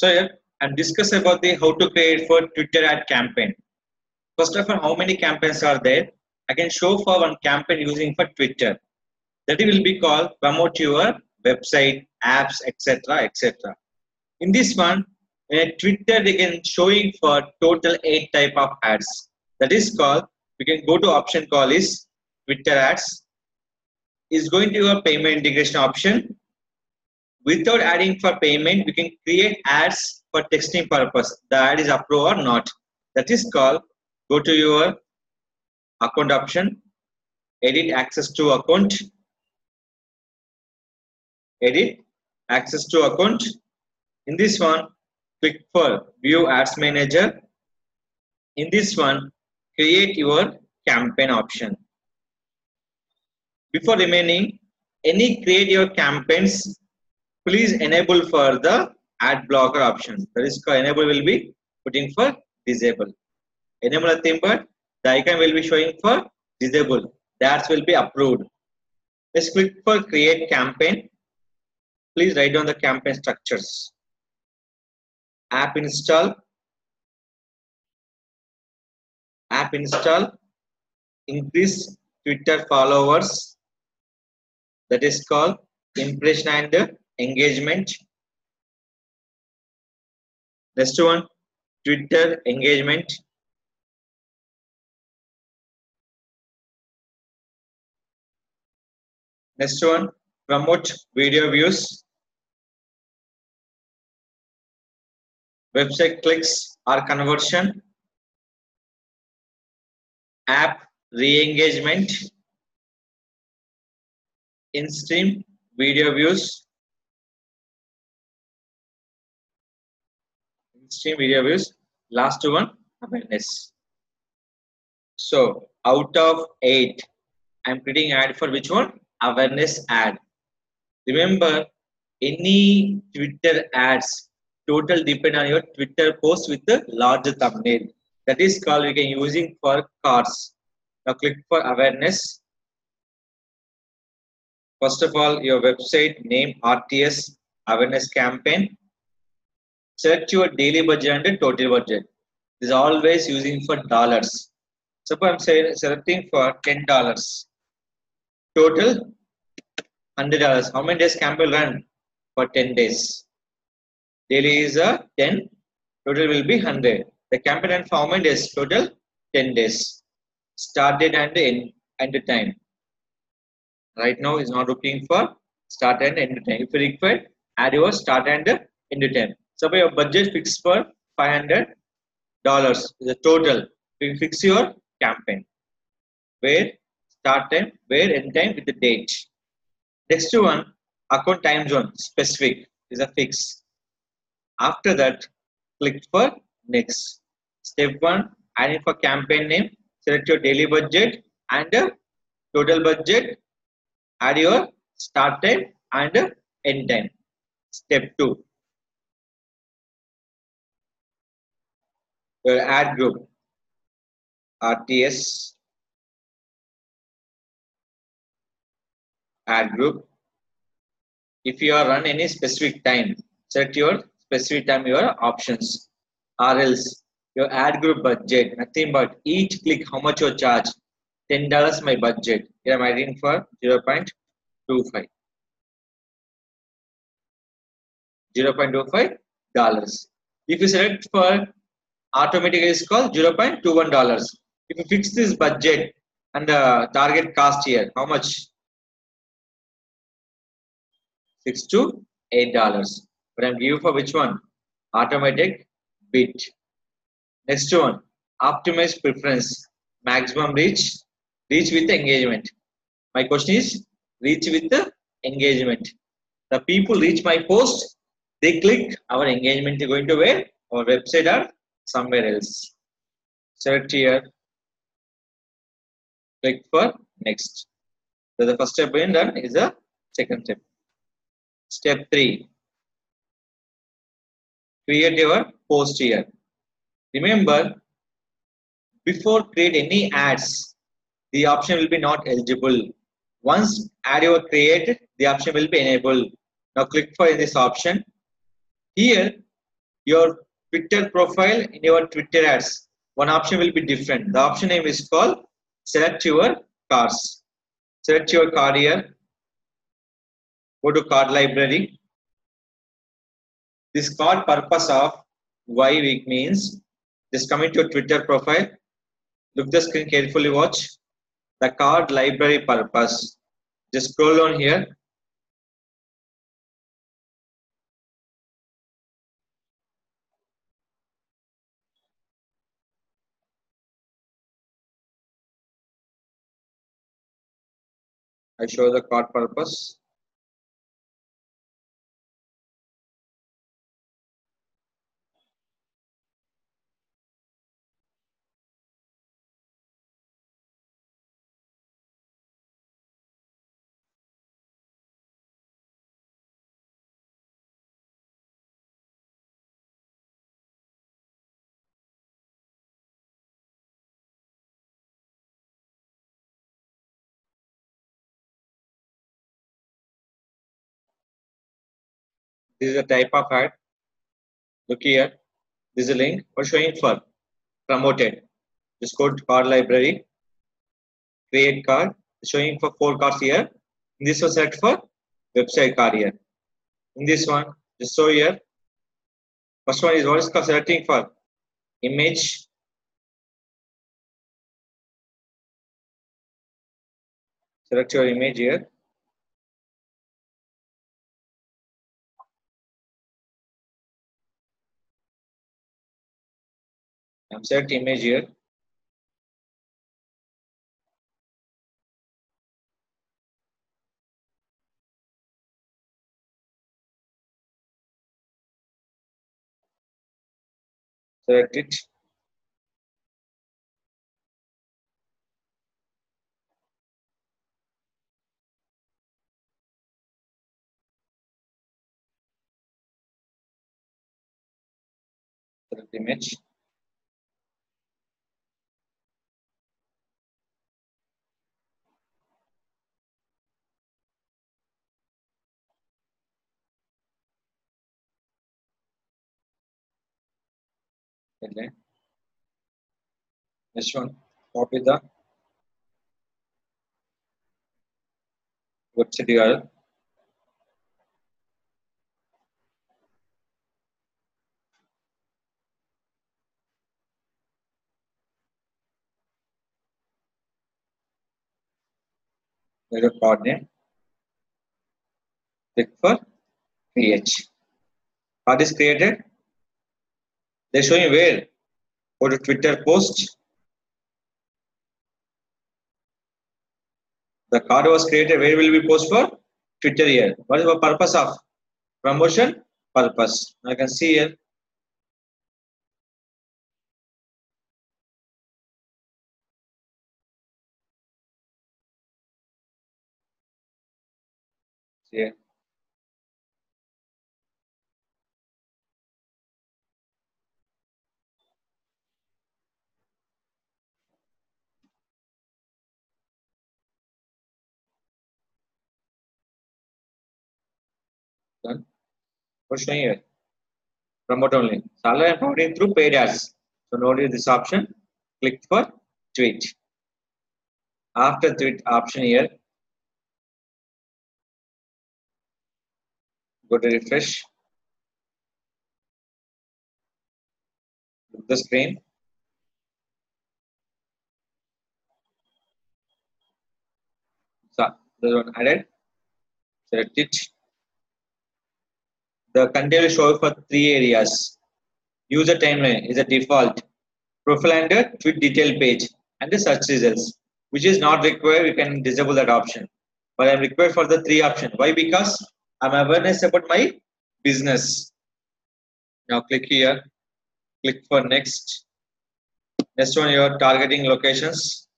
So here and discuss about the how to create for Twitter ad campaign. First of all, how many campaigns are there? I can show for one campaign using for Twitter. That will be called promote your website, apps, etc. etc. In this one, in Twitter they can showing for total 8 type of ads. That is called, we can go to option call is Twitter ads. Is going to your payment integration option. Without adding for payment, we can create ads for texting purpose. The ad is approved or not. That is called, go to your account option, edit access to account, edit access to account. In this one, click for view ads manager. In this one, create your campaign option. Before remaining, any create your campaigns, please enable for the ad blocker option. That is called enable will be putting for disable. Enable nothing but the icon will be showing for disable. That will be approved. Let's click for create campaign. Please write down the campaign structures. App install, increase Twitter followers. That is called impression and engagement. Next one, Twitter engagement. Next one, promote video views, website clicks or conversion, app re-engagement, in-stream video views, last one, awareness. So out of 8, I'm creating ad for which one? Awareness ad. Remember, any Twitter ads total depend on your Twitter post with the larger thumbnail. That is called we can using for cars. Now click for awareness. First of all, your website name RTS awareness campaign. Select your daily budget and total budget. This is always using for dollars. Suppose I'm selecting for $10. Total $100. How many days campaign run? For 10 days. Daily is 10. Total will be 100. The campaign run for how many days? Total 10 days. Start date and end time. Right now is not looking for start and end time. If you require, add your start and end time. So your budget fixed for $500 is the total. You fix your campaign. Where start time, where end time with the date. Next one, account time zone specific is a fix. After that, click for next. Step 1, adding for campaign name. Select your daily budget and total budget. Add your start time and end time. Step 2, your ad group RTS ad group. If you are run any specific time, select your specific time, your options, or else your ad group budget, nothing but each click how much you charge. $10 my budget. Here I'm adding for 0.25. $0.25. If you select for automatically it's called $0.21. If you fix this budget and the target cost here, how much? $6 to $8. But I'm giving for which one? Automatic bid. Next one, optimize preference, maximum reach with engagement. My question is reach with the engagement. The people reach my post, they click, our engagement is going to where? Our website or somewhere else. Select here, click for next. So the first step being done is the second step. Step 3, create your post here. Remember, before create any ads, the option will be not eligible. Once ad you created, the option will be enabled. Now click for this option. Here, your Twitter profile in your Twitter ads, one option will be different. The option name is called select your cards. Select your card here. Go to card library. This card purpose of why week means just come into your Twitter profile. Look the screen carefully, watch. The card library purpose. Just scroll down here. I show the card purpose. This is a type of ad. Look here. This is a link for showing for promoted. Just go to card library, create card, showing for 4 cards here. In this one, select for website card here. In this one, just show here. First one is what is called selecting for image. Select your image here. I'm select image here. Select it. Select image. Okay. Next one, copy the website URL. There's a card name. Click for create. Card is created. They're showing where. Go to Twitter post. The card was created. Where will we post for? Twitter here. What is the purpose of promotion? Purpose. I can see here. See here. Done. What's showing here? Promote only. So all I'm promoting through paid ads. So notice this option. Click for tweet. After tweet option here, go to refresh. Look the screen. So there's one added. Select it. The content will show for 3 areas. User timeline is a default. Profile and a tweet detail page and the search results, which is not required. You can disable that option. But I'm required for the 3 option. Why? Because I'm awareness about my business. Now click here. Click for next. Next one, your targeting locations.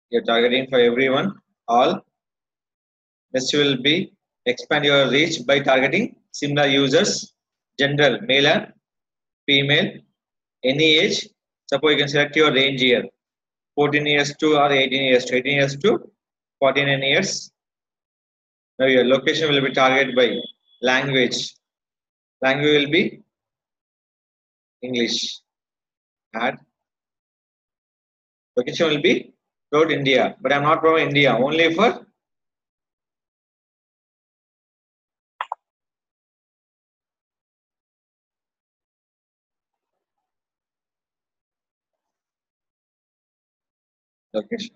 You're targeting for everyone, all. Next will be expand your reach by targeting similar users, general, male and female, any age. Suppose you can select your range here, 14 years to or 18 years to 18 years to 49 years. Now your location will be targeted by language. Language will be English. Add. Location will be throughout India, but I'm not from India. Only for location.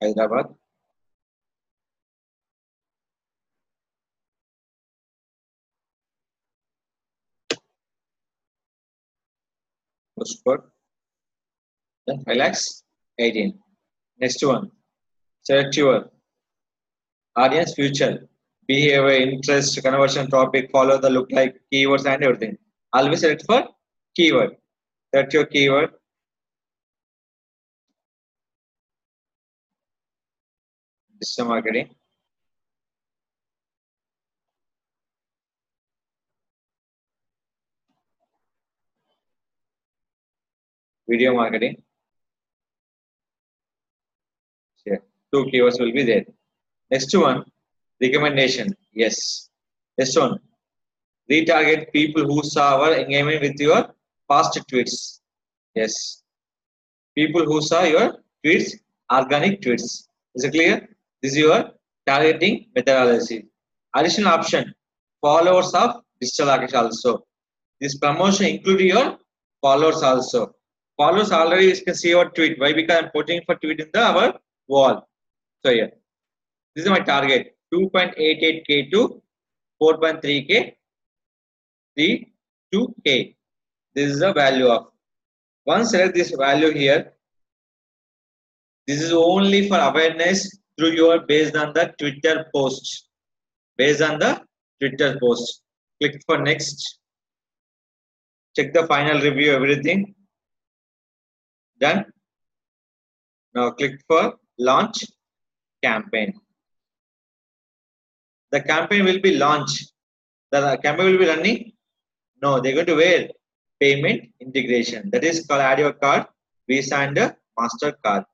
Hyderabad. Postcode. Then 5 lakhs 18. Next one. Select your audience future. Behavior, interest, conversion topic, follow the look like keywords and everything. Always select for keyword. Select your keyword. Digital marketing. Video marketing. Here. 2 keywords will be there. Next one, recommendation. Yes. Next one, retarget people who saw our engagement with your past tweets. Yes. People who saw your tweets, organic tweets. Is it clear? This is your targeting methodology. Additional option, followers of digital architecture also. This promotion include your followers also. Followers already you can see our tweet. Why? Because I'm putting for tweet in our wall. So here, this is my target. 2.88k to 4.3k, 32k. This is the value of. Once select this value here, this is only for awareness through your based on the Twitter post. Based on the Twitter post. Click for next. Check the final review, everything. Done. Now click for launch campaign. The campaign will be launched. The campaign will be running. No, they're going to wear payment integration. That is called add your card, Visa and MasterCard,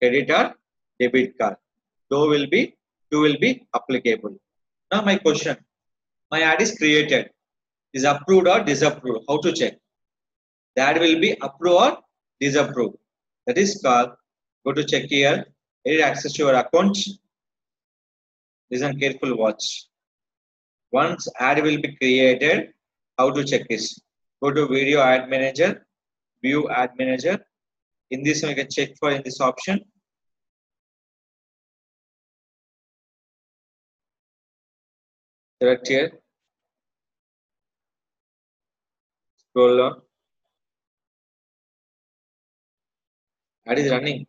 credit or debit card. Two will be applicable. Now my question, my ad is created. Is approved or disapproved? How to check? The ad will be approved or disapproved. That is called, go to check here, edit access to your account. Listen careful, watch. Once ad will be created, how to check this? Go to video ad manager, view ad manager. In this one, you can check for in this option. Select here. Scroll down. Ad is running.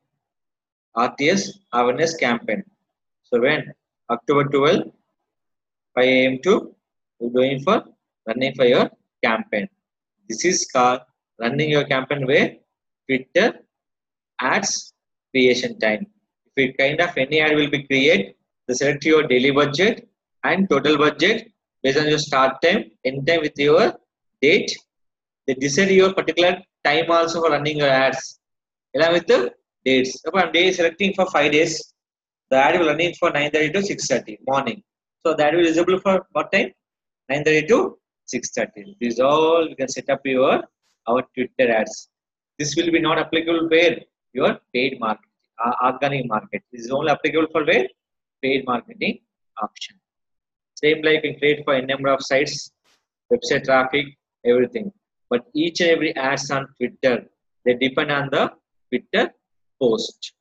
RTS awareness campaign. So when October 12, 5 AM to you're going for running for your campaign. This is called running your campaign where Twitter ads creation time. If it kind of any ad will be created, they select your daily budget and total budget based on your start time, end time with your date. They decide your particular time also for running your ads along with the dates. So I'm day selecting for 5 days. The ad will running for 9:30 to 6:30 morning. So that will be visible for what time? 9:30 to 6:30. This is all we can set up our Twitter ads. This will be not applicable where your paid market, organic market. This is only applicable for where paid marketing option. Same like we create for a number of sites, website traffic, everything. But each and every ads on Twitter, they depend on the Twitter post.